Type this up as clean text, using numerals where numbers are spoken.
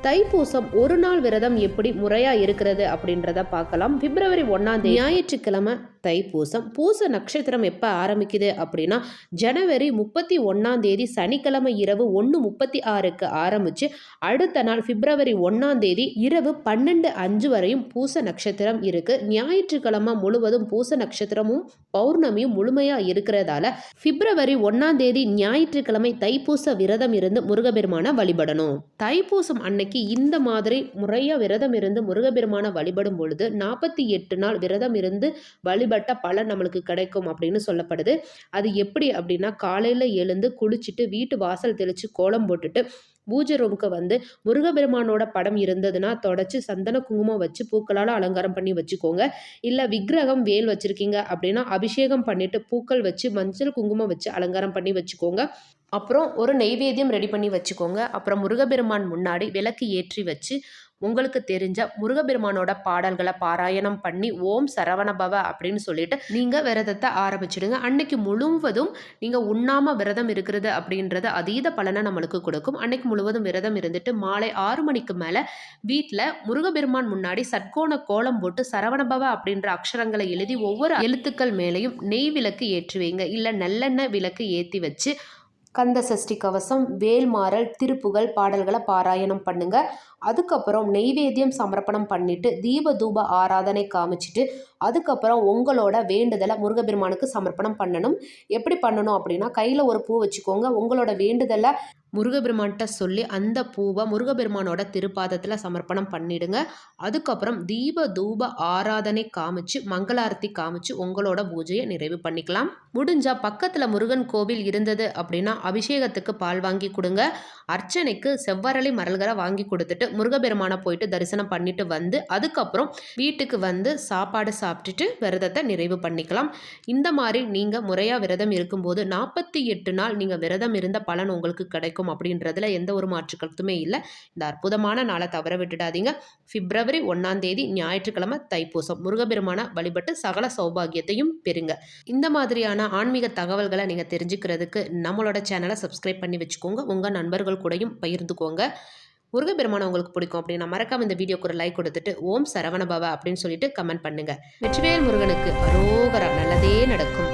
தைப்பூசம் ஒரு நாள் விரதம் எப்படி முறையா இருக்கிறது அப்படின்றத பார்க்கலாம். பிப்ரவரி 1ஆம் தேதி ஞாயிற்றுக்கிழமை தைப்பூசம். பூச நட்சத்திரம் எப்போ ஆரம்பிக்குது அப்படின்னா ஜனவரி 31ஆம் தேதி சனிக்கிழமை இரவு 1:36க்கு ஆரம்பிச்சு அடுத்த நாள் பிப்ரவரி 1ஆம் தேதி இரவு 12:05 வரையும் பூச நட்சத்திரம் இருக்கு. ஞாயிற்றுக்கிழமை முழுவதும் பூச நட்சத்திரமும் பௌர்ணமியும் முழுமையா இருக்கிறதால பிப்ரவரி 1ஆம் தேதி ஞாயிற்றுக்கிழமை தைப்பூச விரதம் இருந்து முருகபெருமான வழிபடணும். தைப்பூசம் அன்னைக்கு இந்த மாதிரி முறையா விரதம் இருந்து முருகபெருமான வழிபடும் பொழுது 48 நாள் விரதம் இருந்து வழிபட்ட பலன் நம்மளுக்கு கிடைக்கும் அப்படின்னு சொல்லப்படுது. அது எப்படி அப்படின்னா காலையில எழுந்து குளிச்சுட்டு வீட்டு வாசல் தெளிச்சு கோலம் போட்டுட்டு பூஜை ரூமுக்கு வந்து முருகபெருமானோட படம் இருந்ததுன்னா தொடச்சி சந்தன குங்குமம் வச்சு பூக்களால் அலங்காரம் பண்ணி வச்சுக்கோங்க. இல்லை விக்கிரகம் வேல் வச்சுருக்கீங்க அப்படின்னா அபிஷேகம் பண்ணிவிட்டு பூக்கள் வச்சு மஞ்சள் குங்குமம் வச்சு அலங்காரம் பண்ணி வச்சுக்கோங்க. அப்புறம் ஒரு நெய்வேத்தியம் ரெடி பண்ணி வச்சுக்கோங்க. அப்புறம் முருகபெருமான் முன்னாடி விளக்கு ஏற்றி வச்சு உங்களுக்கு தெரிஞ்ச முருகபெருமானோட பாடல்களை பாராயணம் பண்ணி ஓம் சரவணபவ அப்படின்னு சொல்லிட்டு நீங்கள் விரதத்தை ஆரம்பிச்சிடுங்க. அன்னைக்கு முழுவதும் நீங்கள் உண்ணாம விரதம் இருக்கிறது அப்படின்றது அதீத பலனை நம்மளுக்கு கொடுக்கும். அன்னைக்கு முழுவதும் விரதம் இருந்துட்டு மாலை 6 மணிக்கு மேலே வீட்டில் முருகபெருமான் முன்னாடி சட்கோண கோலம் போட்டு சரவணபவ அப்படின்ற அக்ஷரங்களை எழுதி ஒவ்வொரு எழுத்துக்கள் மேலேயும் நெய் விளக்கு ஏற்றி வைங்க. இல்லை நல்லெண்ணெய் விளக்கு ஏற்றி வச்சு கந்த சஷ்டி கவசம், வேல்மாறல், திருப்புகழ் பாடல்களை பாராயணம் பண்ணுங்க. அதுக்கப்புறம் நெய்வேத்தியம் சமர்ப்பணம் பண்ணிட்டு தீப தூப ஆராதனை காமிச்சிட்டு அதுக்கப்புறம் உங்களோட வேண்டுதலை முருகபெருமானுக்கு சமர்ப்பணம் பண்ணணும். எப்படி பண்ணணும் அப்படின்னா கையில் ஒரு பூ வச்சுக்கோங்க. உங்களோட வேண்டுதலை முருகபெருமான்கிட்ட சொல்லி அந்த பூவை முருகபெருமானோட திருப்பாதத்தில் சமர்ப்பணம் பண்ணிடுங்க. அதுக்கப்புறம் தீப தூப ஆராதனை காமிச்சு மங்களாரத்தி காமிச்சு உங்களோட பூஜையை நிறைவு பண்ணிக்கலாம். முடிஞ்சா பக்கத்தில் முருகன் கோவில் இருந்தது அப்படின்னா அபிஷேகத்துக்கு பால் வாங்கி கொடுங்க. அர்ச்சனைக்கு செவ்வரளி மரல்களை வாங்கி கொடுத்துட்டு முருகபெருமானை போயிட்டு தரிசனம் பண்ணிட்டு வந்து அதுக்கப்புறம் வீட்டுக்கு வந்து சாப்பாடு சாப்பிட்டுட்டு விரதத்தை நிறைவு பண்ணிக்கலாம். இந்த மாதிரி நீங்கள் முறையாக விரதம் இருக்கும்போது 48 நாள் நீங்கள் விரதம் இருந்த பலன் உங்களுக்கு கிடைக்கும் அப்படின்றதுல எந்த ஒரு மாற்று கருத்துமே இல்லை. இந்த அற்புதமான நாளை தவற விட்டுடாதீங்க. பிப்ரவரி 1ஆம் தேதி ஞாயிற்றுக்கிழமை தைப்பூசம். முருகபெருமான வழிபட்டு சகல சௌபாகியத்தையும் பெறுங்க. இந்த மாதிரியான ஆன்மீக தகவல்களை நீங்கள் தெரிஞ்சுக்கிறதுக்கு நம்மளோட சேனலை சப்ஸ்கிரைப் பண்ணி வச்சுக்கோங்க. உங்கள் நண்பர்கள் கூடயும் பகிர்ந்துக்கோங்க. முருகபெருமானை உங்களுக்கு பிடிக்கும் அப்படின்னா மறக்காம இந்த வீடியோக்கு ஒரு லைக் கொடுத்துட்டு ஓம் சரவணபவ அப்படின்னு சொல்லிட்டு கமெண்ட் பண்ணுங்க. வெற்றிவேல் முருகனுக்கு அரோகரா. நல்லதே நடக்கும்.